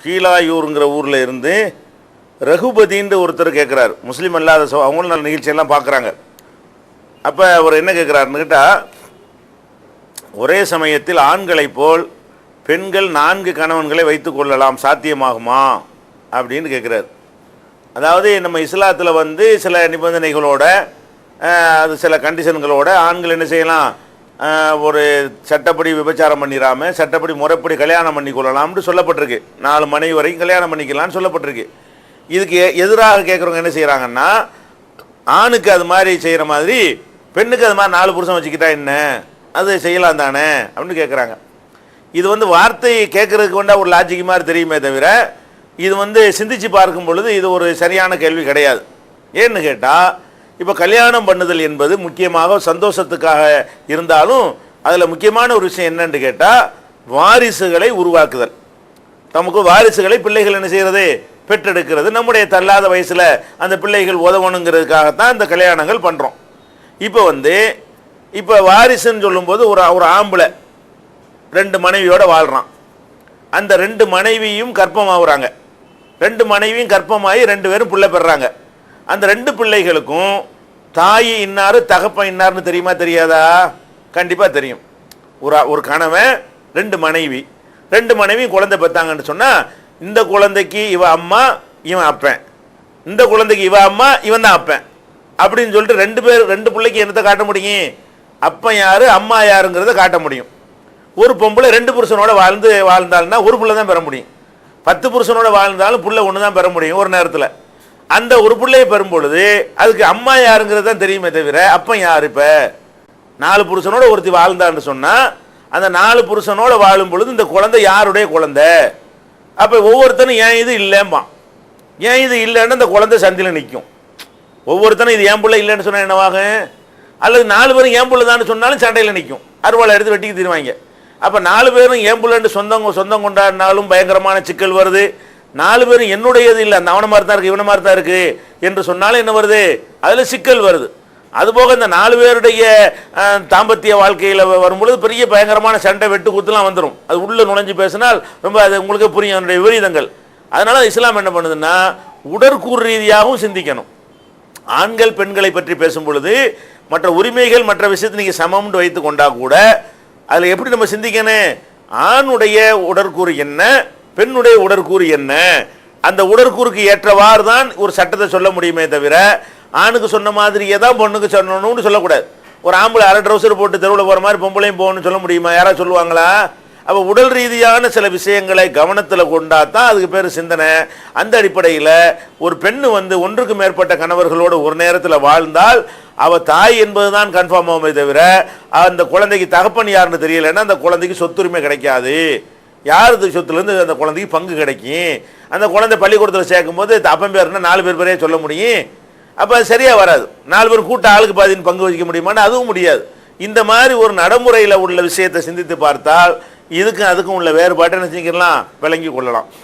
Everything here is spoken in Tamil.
கீழாயூருங்கிற ஊரில் இருந்து ரகுபதின்ற ஒருத்தர் கேட்குறாரு. முஸ்லீம் அல்லாத அவங்களும் நல்ல நிகழ்ச்சியெல்லாம் பார்க்குறாங்க. அப்போ அவர் என்ன கேட்குறாருன்னு கேட்டால், ஒரே சமயத்தில் ஆண்களைப் போல் பெண்கள் 4 கணவன்களை வைத்து கொள்ளலாம், சாத்தியமாகுமா அப்படின்னு கேட்குறாரு. அதாவது நம்ம இஸ்லாத்தில் வந்து சில நிபந்தனைகளோட, அது சில கண்டிஷன்களோட ஆண்கள் என்ன செய்யலாம், ஒரு சட்டப்படி விபச்சாரம் பண்ணிடாமல் சட்டப்படி முறைப்படி கல்யாணம் பண்ணி கொள்ளலாம்னு சொல்லப்பட்டிருக்கு. 4 மனைவி வரைக்கும் கல்யாணம் பண்ணிக்கலாம்னு சொல்லப்பட்டிருக்கு. இதுக்கு எதிராக கேட்குறவங்க என்ன செய்கிறாங்கன்னா, ஆணுக்கு அது மாதிரி செய்கிற மாதிரி பெண்ணுக்கு அது மாதிரி 4 புருஷன் வச்சுக்கிட்டா என்ன, அது செய்யலாம் தானே அப்படின்னு கேட்குறாங்க. இது வந்து வார்த்தை கேட்குறதுக்கு வேண்டாம் ஒரு லாஜிக் மாதிரி தெரியுமே தவிர, இது வந்து சிந்திச்சு பார்க்கும் பொழுது இது ஒரு சரியான கேள்வி கிடையாது. ஏன்னு கேட்டால், இப்போ கல்யாணம் பண்ணுதல் என்பது முக்கியமாக சந்தோஷத்துக்காக இருந்தாலும் அதில் முக்கியமான ஒரு விஷயம் என்னன்னு கேட்டால், வாரிசுகளை உருவாக்குதல். நமக்கு வாரிசுகளை பிள்ளைகள் என்ன செய்கிறது, பெற்றெடுக்கிறது. நம்முடைய தள்ளாத வயசில் அந்த பிள்ளைகள் உதவணுங்கிறதுக்காகத்தான் இந்த கல்யாணங்கள் பண்ணுறோம். இப்போ வாரிசுன்னு சொல்லும்போது ஒரு ஆம்பளை 2 மனைவியோடு வாழ்கிறான். அந்த 2 மனைவியும் கர்ப்பமாகறாங்க. 2 மனைவியும் கர்ப்பமாகி 2 பேரும் பிள்ளை பெறாங்க. அந்த 2 பிள்ளைகளுக்கும் தாய் இன்னாரு தகப்பன் இன்னார்னு தெரியுமா தெரியாதா? கண்டிப்பாக தெரியும். ஒரு கணவன் 2 மனைவி, 2 மனைவியும் குழந்தை பெற்றாங்கன்னு சொன்னால், இந்த குழந்தைக்கு இவ அம்மா இவன் அப்பன், இந்த குழந்தைக்கு இவ அம்மா இவன் தான் அப்பன் அப்படின்னு சொல்லிட்டு 2 பிள்ளைக்கு என்னத்தை காட்ட முடியும், அப்பன் யாரு அம்மா யாருங்கிறத காட்ட முடியும். ஒரு பொம்பளை 2 புருஷனோட வாழ்ந்தாள்னா ஒரு பிள்ளை தான் பெற முடியும். 10 புருஷனோட வாழ்ந்தாலும் பிள்ளை ஒன்று தான் பெற முடியும் ஒரு நேரத்தில். அந்த ஒரு பிள்ளையை பெறும் பொழுது அதுக்கு அம்மா யாருங்கிறது தான் தெரியுமே தவிர அப்பன் யார். இப்போ 4 புருஷனோட ஒருத்தி வாழ்ந்தான்னு சொன்னால், அந்த 4 புருஷனோட வாழும் பொழுது இந்த குழந்தை யாருடைய குழந்தை? அப்போ ஒவ்வொருத்தனும் ஏன் இது இல்லைம்பான். ஏன் இது இல்லைன்னு அந்த குழந்தை சந்தியில் நிற்கும். ஒவ்வொருத்தனும் இது ஏன் பிள்ளை இல்லைன்னு சொன்னால் என்னவாகும்? அல்லது 4 பேரும் ஏன் பிள்ளை தான் சொன்னாலும் சண்டையில் நிற்கும், அறுவாளை எடுத்து வெட்டிக்கு தருவாங்க. அப்போ 4 பேரும் ஏன் பிள்ளைன்னு சொந்தம் கொண்டாடினாலும் பயங்கரமான சிக்கல் வருது. 4 பேரும் என்னுடையது இல்லை, அந்த அவனை மாதிரி தான் இருக்குது இவனை மாதிரி தான் இருக்குது என்று சொன்னாலும் என்ன வருது, அதில் சிக்கல் வருது. அதுபோக இந்த 4 பேருடைய தாம்பத்திய வாழ்க்கையில் வரும்பொழுது பெரிய பயங்கரமான சண்டை வெட்டு குத்துலாம் வந்துடும். அது உள்ளே நுழைஞ்சு பேசினால் ரொம்ப அது உங்களுக்கு புரியும் அதனுடைய விபரீதங்கள். அதனால் இஸ்லாம் என்ன பண்ணுதுன்னா, உடற்கூறு ரீதியாகவும் சிந்திக்கணும். ஆண்கள் பெண்களை பற்றி பேசும் பொழுது மற்ற உரிமைகள் மற்ற விஷயத்தை நீங்கள் சமம்னு வைத்து கொண்டா கூட அதில் எப்படி நம்ம சிந்திக்கணும், ஆணுடைய உடற்கூறு என்ன, பெண்ணுடைய உடற்கூறு என்ன, அந்த உடற்கூறுக்கு ஏற்றவாறு தான் ஒரு சட்டத்தை சொல்ல முடியுமே தவிர, ஆணுக்கு சொன்ன மாதிரியே தான் பொண்ணுக்கு சொல்லணும்னு சொல்லக்கூடாது. ஒரு ஆம்பளை அரை ட்ரௌசர் போட்டு தெருவில் போகிற மாதிரி பொம்பளையும் போகணும்னு சொல்ல முடியுமா? யாராவது சொல்லுவாங்களா? அப்போ உடல் ரீதியான சில விஷயங்களை கவனத்தில் கொண்டா தான் அதுக்கு பேர் சிந்தனை. அந்த அடிப்படையில் ஒரு பெண்ணு வந்து 1க்கு மேற்பட்ட கணவர்களோடு ஒரு நேரத்தில் வாழ்ந்தால் அவள் தாய் என்பது தான் கன்ஃபார்ம் ஆகுமே தவிர, அந்த குழந்தைக்கு தகப்பன் யாருன்னு தெரியலைன்னா அந்த குழந்தைக்கு சொத்துரிமை கிடைக்காது. யாருக்கு சொத்துலேருந்து அந்த குழந்தைக்கு பங்கு கிடைக்கும். அந்த குழந்தை பள்ளிக்கூடத்தில் சேர்க்கும் போது அப்பன் பேருன்னா 4 பேர் பேரே சொல்ல முடியும். அப்போ அது சரியாக வராது. 4 பேர் கூட்ட ஆளுக்கு பாதின்னு பங்கு வகிக்க முடியுமான்னு அதுவும் முடியாது. இந்த மாதிரி ஒரு நடைமுறையில் உள்ள விஷயத்தை சிந்தித்து பார்த்தால் இதுக்கும் அதுக்கும் உள்ள வேறுபாட்டை என்ன செஞ்சிக்கலாம், விளங்கி கொள்ளலாம்.